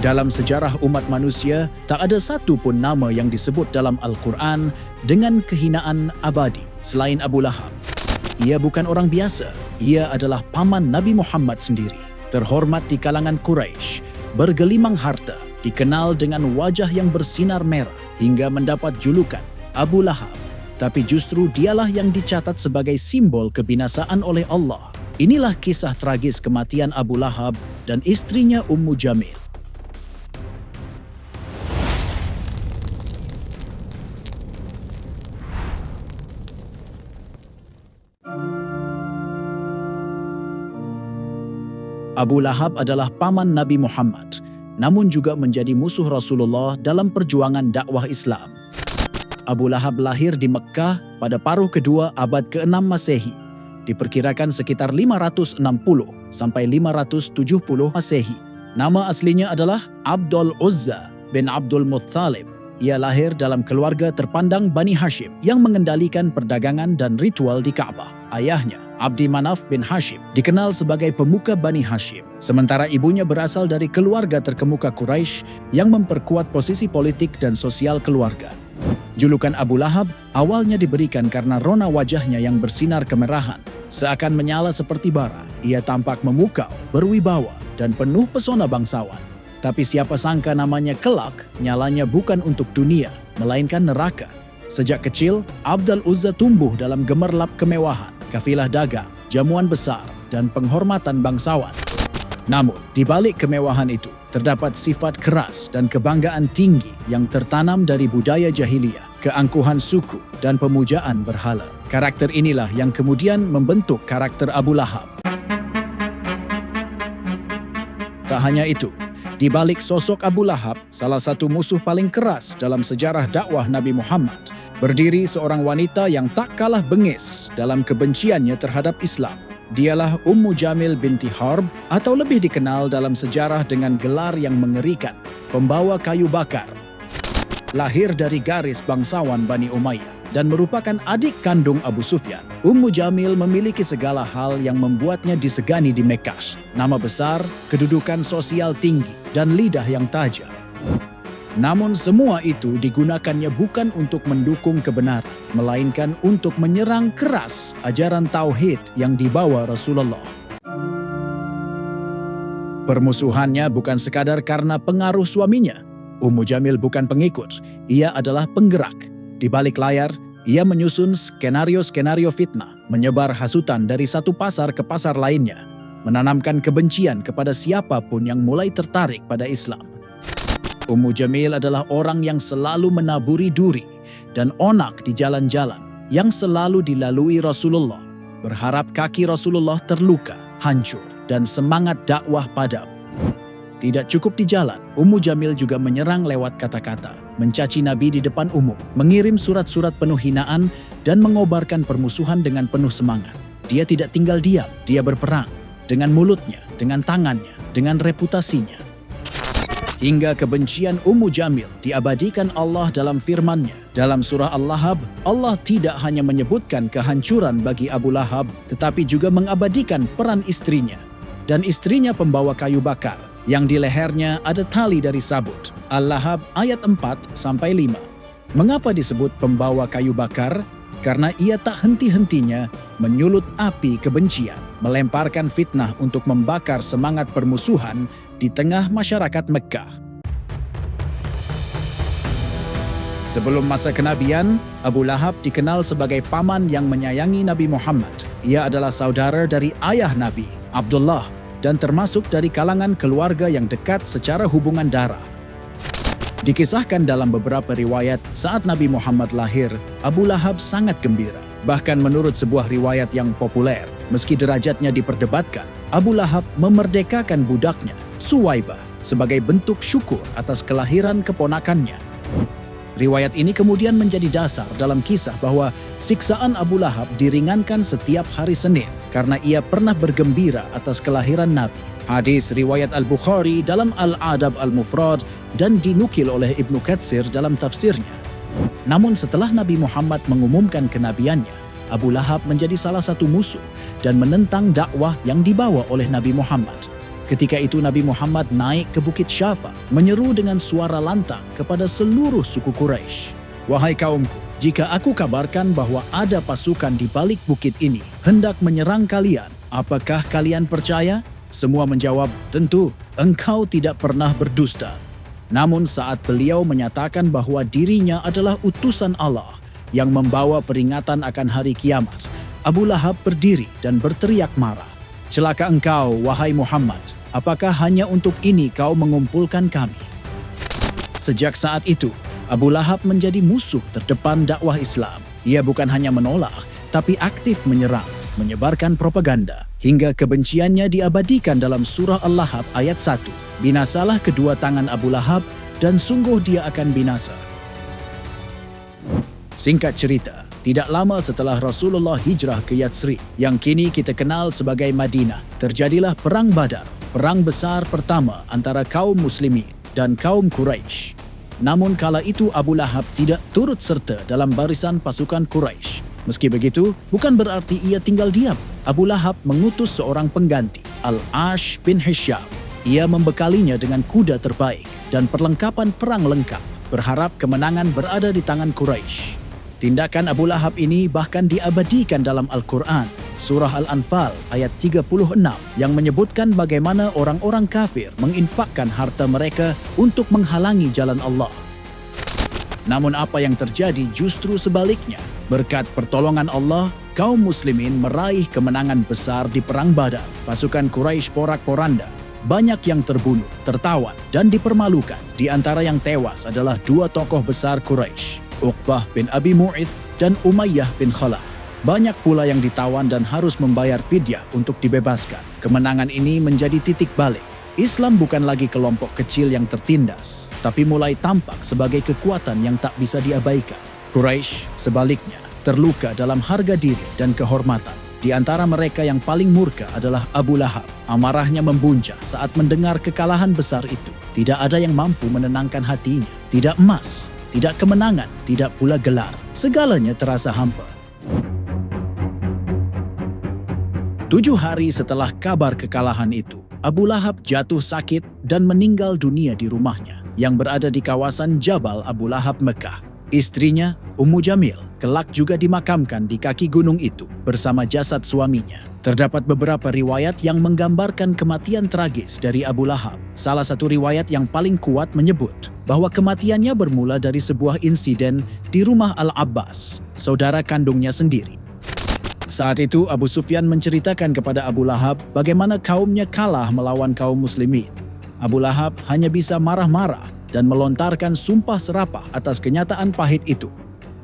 Dalam sejarah umat manusia, tak ada satu pun nama yang disebut dalam Al-Quran dengan kehinaan abadi selain Abu Lahab. Ia bukan orang biasa, ia adalah paman Nabi Muhammad sendiri. Terhormat di kalangan Quraisy, bergelimang harta, dikenal dengan wajah yang bersinar merah hingga mendapat julukan Abu Lahab. Tapi justru dialah yang dicatat sebagai simbol kebinasaan oleh Allah. Inilah kisah tragis kematian Abu Lahab dan istrinya Ummu Jamil. Abu Lahab adalah paman Nabi Muhammad, namun juga menjadi musuh Rasulullah dalam perjuangan dakwah Islam. Abu Lahab lahir di Mekkah pada paruh kedua abad ke-6 Masehi, diperkirakan sekitar 560 sampai 570 Masehi. Nama aslinya adalah Abdul Uzza bin Abdul Muttalib. Ia lahir dalam keluarga terpandang Bani Hashim yang mengendalikan perdagangan dan ritual di Ka'bah. Ayahnya, Abdi Manaf bin Hashim, dikenal sebagai pemuka Bani Hashim. Sementara ibunya berasal dari keluarga terkemuka Quraisy yang memperkuat posisi politik dan sosial keluarga. Julukan Abu Lahab awalnya diberikan karena rona wajahnya yang bersinar kemerahan. Seakan menyala seperti bara, ia tampak memukau, berwibawa, dan penuh pesona bangsawan. Tapi siapa sangka namanya kelak, nyalanya bukan untuk dunia, melainkan neraka. Sejak kecil, Abdul Uzza tumbuh dalam gemerlap kemewahan, kafilah dagang, jamuan besar, dan penghormatan bangsawan. Namun, di balik kemewahan itu, terdapat sifat keras dan kebanggaan tinggi yang tertanam dari budaya jahiliyah, keangkuhan suku, dan pemujaan berhala. Karakter inilah yang kemudian membentuk karakter Abu Lahab. Tak hanya itu, di balik sosok Abu Lahab, salah satu musuh paling keras dalam sejarah dakwah Nabi Muhammad, berdiri seorang wanita yang tak kalah bengis dalam kebenciannya terhadap Islam. Dialah Ummu Jamil binti Harb, atau lebih dikenal dalam sejarah dengan gelar yang mengerikan, pembawa kayu bakar. Lahir dari garis bangsawan Bani Umayyah dan merupakan adik kandung Abu Sufyan, Ummu Jamil memiliki segala hal yang membuatnya disegani di Mekkah. Nama besar, kedudukan sosial tinggi, dan lidah yang tajam. Namun semua itu digunakannya bukan untuk mendukung kebenaran, melainkan untuk menyerang keras ajaran tauhid yang dibawa Rasulullah. Permusuhannya bukan sekadar karena pengaruh suaminya. Ummu Jamil bukan pengikut, ia adalah penggerak. Di balik layar, ia menyusun skenario-skenario fitnah, menyebar hasutan dari satu pasar ke pasar lainnya, menanamkan kebencian kepada siapapun yang mulai tertarik pada Islam. Ummu Jamil adalah orang yang selalu menaburi duri dan onak di jalan-jalan yang selalu dilalui Rasulullah, berharap kaki Rasulullah terluka, hancur, dan semangat dakwah padam. Tidak cukup di jalan, Ummu Jamil juga menyerang lewat kata-kata, mencaci Nabi di depan umum, mengirim surat-surat penuh hinaan, dan mengobarkan permusuhan dengan penuh semangat. Dia tidak tinggal diam, dia berperang dengan mulutnya, dengan tangannya, dengan reputasinya. Hingga kebencian Ummu Jamil diabadikan Allah dalam firman-Nya. Dalam surah Al-Lahab, Allah tidak hanya menyebutkan kehancuran bagi Abu Lahab, tetapi juga mengabadikan peran istrinya. Dan istrinya pembawa kayu bakar, yang di lehernya ada tali dari sabut. Al-Lahab ayat 4-5. Mengapa disebut pembawa kayu bakar? Karena ia tak henti-hentinya menyulut api kebencian, melemparkan fitnah untuk membakar semangat permusuhan di tengah masyarakat Mekkah. Sebelum masa kenabian, Abu Lahab dikenal sebagai paman yang menyayangi Nabi Muhammad. Ia adalah saudara dari ayah Nabi, Abdullah, dan termasuk dari kalangan keluarga yang dekat secara hubungan darah. Dikisahkan dalam beberapa riwayat, saat Nabi Muhammad lahir, Abu Lahab sangat gembira. Bahkan menurut sebuah riwayat yang populer, meski derajatnya diperdebatkan, Abu Lahab memerdekakan budaknya, Suwaibah, sebagai bentuk syukur atas kelahiran keponakannya. Riwayat ini kemudian menjadi dasar dalam kisah bahwa siksaan Abu Lahab diringankan setiap hari Senin karena ia pernah bergembira atas kelahiran Nabi. Hadis riwayat Al-Bukhari dalam Al-Adab Al-Mufrad dan dinukil oleh Ibnu Katsir dalam tafsirnya. Namun setelah Nabi Muhammad mengumumkan kenabiannya, Abu Lahab menjadi salah satu musuh dan menentang dakwah yang dibawa oleh Nabi Muhammad. Ketika itu Nabi Muhammad naik ke Bukit Syafa, menyeru dengan suara lantang kepada seluruh suku Quraisy. "Wahai kaumku, jika aku kabarkan bahwa ada pasukan di balik bukit ini hendak menyerang kalian, apakah kalian percaya?" Semua menjawab, "Tentu, engkau tidak pernah berdusta." Namun saat beliau menyatakan bahwa dirinya adalah utusan Allah yang membawa peringatan akan hari kiamat, Abu Lahab berdiri dan berteriak marah. "Celaka engkau, wahai Muhammad, apakah hanya untuk ini kau mengumpulkan kami?" Sejak saat itu, Abu Lahab menjadi musuh terdepan dakwah Islam. Ia bukan hanya menolak, tapi aktif menyerang, menyebarkan propaganda, hingga kebenciannya diabadikan dalam surah Al-Lahab ayat 1. "Binasalah kedua tangan Abu Lahab, dan sungguh dia akan binasa." Singkat cerita, tidak lama setelah Rasulullah hijrah ke Yatsrib, yang kini kita kenal sebagai Madinah, terjadilah Perang Badar, perang besar pertama antara kaum muslimin dan kaum Quraisy. Namun kala itu Abu Lahab tidak turut serta dalam barisan pasukan Quraisy. Meski begitu, bukan berarti ia tinggal diam. Abu Lahab mengutus seorang pengganti, Al-Ash bin Hisham. Ia membekalinya dengan kuda terbaik dan perlengkapan perang lengkap, berharap kemenangan berada di tangan Quraisy. Tindakan Abu Lahab ini bahkan diabadikan dalam Al-Quran, surah Al-Anfal ayat 36 yang menyebutkan bagaimana orang-orang kafir menginfakkan harta mereka untuk menghalangi jalan Allah. Namun apa yang terjadi justru sebaliknya. Berkat pertolongan Allah, kaum muslimin meraih kemenangan besar di Perang Badar. Pasukan Quraisy porak-poranda. Banyak yang terbunuh, tertawan, dan dipermalukan. Di antara yang tewas adalah dua tokoh besar Quraisy, Uqbah bin Abi Mu'ith dan Umayyah bin Khalaf. Banyak pula yang ditawan dan harus membayar fidyah untuk dibebaskan. Kemenangan ini menjadi titik balik. Islam bukan lagi kelompok kecil yang tertindas, tapi mulai tampak sebagai kekuatan yang tak bisa diabaikan. Quraisy, sebaliknya, terluka dalam harga diri dan kehormatan. Di antara mereka yang paling murka adalah Abu Lahab. Amarahnya membuncah saat mendengar kekalahan besar itu. Tidak ada yang mampu menenangkan hatinya. Tidak emas, tidak kemenangan, tidak pula gelar. Segalanya terasa hampa. 7 hari setelah kabar kekalahan itu, Abu Lahab jatuh sakit dan meninggal dunia di rumahnya yang berada di kawasan Jabal Abu Lahab, Mekah. Istrinya, Ummu Jamil, kelak juga dimakamkan di kaki gunung itu bersama jasad suaminya. Terdapat beberapa riwayat yang menggambarkan kematian tragis dari Abu Lahab. Salah satu riwayat yang paling kuat menyebut bahwa kematiannya bermula dari sebuah insiden di rumah Al-Abbas, saudara kandungnya sendiri. Saat itu Abu Sufyan menceritakan kepada Abu Lahab bagaimana kaumnya kalah melawan kaum muslimin. Abu Lahab hanya bisa marah-marah dan melontarkan sumpah serapah atas kenyataan pahit itu.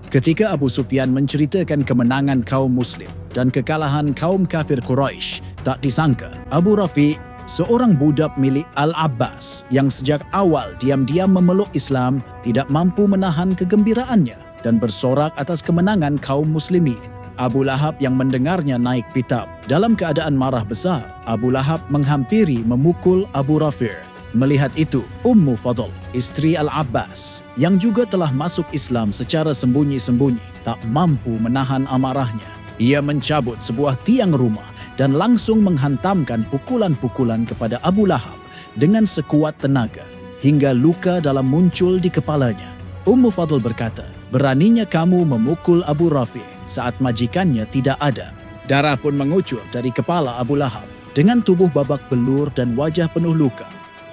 Ketika Abu Sufyan menceritakan kemenangan kaum muslim dan kekalahan kaum kafir Quraisy, tak disangka Abu Rafi', seorang budak milik Al-Abbas yang sejak awal diam-diam memeluk Islam, tidak mampu menahan kegembiraannya dan bersorak atas kemenangan kaum muslimin. Abu Lahab yang mendengarnya naik pitam. Dalam keadaan marah besar, Abu Lahab menghampiri memukul Abu Rafi'. Melihat itu, Ummu Fadl, istri Al-Abbas, yang juga telah masuk Islam secara sembunyi-sembunyi, tak mampu menahan amarahnya. Ia mencabut sebuah tiang rumah dan langsung menghantamkan pukulan-pukulan kepada Abu Lahab dengan sekuat tenaga, hingga luka dalam muncul di kepalanya. Ummu Fadl berkata, "Beraninya kamu memukul Abu Rafi' saat majikannya tidak ada." Darah pun mengucur dari kepala Abu Lahab. Dengan tubuh babak belur dan wajah penuh luka,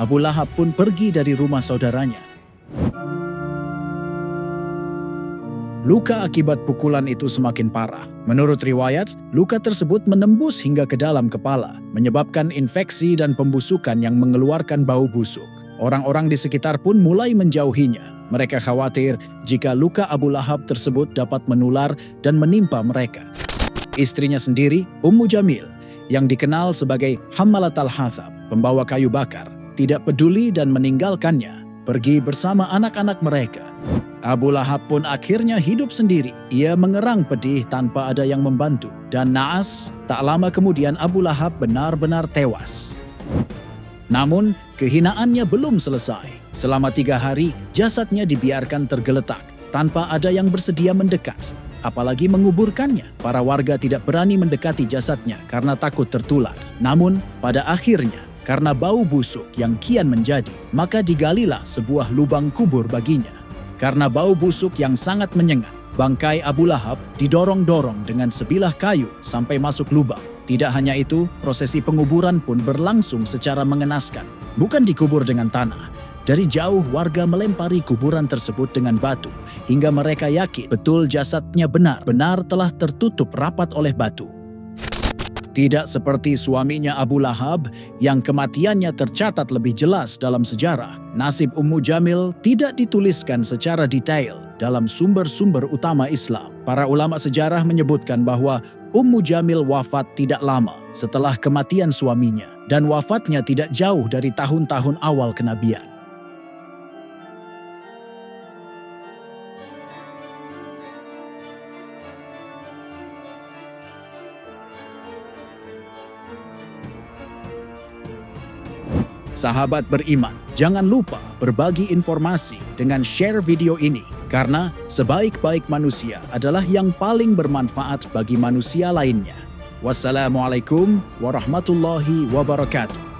Abu Lahab pun pergi dari rumah saudaranya. Luka akibat pukulan itu semakin parah. Menurut riwayat, luka tersebut menembus hingga ke dalam kepala, menyebabkan infeksi dan pembusukan yang mengeluarkan bau busuk. Orang-orang di sekitar pun mulai menjauhinya. Mereka khawatir jika luka Abu Lahab tersebut dapat menular dan menimpa mereka. Istrinya sendiri, Ummu Jamil, yang dikenal sebagai Hammalat al-Hathab, pembawa kayu bakar, tidak peduli dan meninggalkannya, pergi bersama anak-anak mereka. Abu Lahab pun akhirnya hidup sendiri. Ia mengerang pedih tanpa ada yang membantu. Dan naas, tak lama kemudian Abu Lahab benar-benar tewas. Namun, kehinaannya belum selesai. Selama 3 hari, jasadnya dibiarkan tergeletak, tanpa ada yang bersedia mendekat. Apalagi menguburkannya. Para warga tidak berani mendekati jasadnya karena takut tertular. Namun, pada akhirnya, karena bau busuk yang kian menjadi, maka digalilah sebuah lubang kubur baginya. Karena bau busuk yang sangat menyengat, bangkai Abu Lahab didorong-dorong dengan sebilah kayu sampai masuk lubang. Tidak hanya itu, prosesi penguburan pun berlangsung secara mengenaskan. Bukan dikubur dengan tanah. Dari jauh warga melempari kuburan tersebut dengan batu, hingga mereka yakin betul jasadnya benar-benar telah tertutup rapat oleh batu. Tidak seperti suaminya Abu Lahab yang kematiannya tercatat lebih jelas dalam sejarah, nasib Ummu Jamil tidak dituliskan secara detail dalam sumber-sumber utama Islam. Para ulama sejarah menyebutkan bahwa Ummu Jamil wafat tidak lama setelah kematian suaminya, dan wafatnya tidak jauh dari tahun-tahun awal kenabian. Sahabat beriman, jangan lupa berbagi informasi dengan share video ini, karena sebaik-baik manusia adalah yang paling bermanfaat bagi manusia lainnya. Wassalamualaikum warahmatullahi wabarakatuh.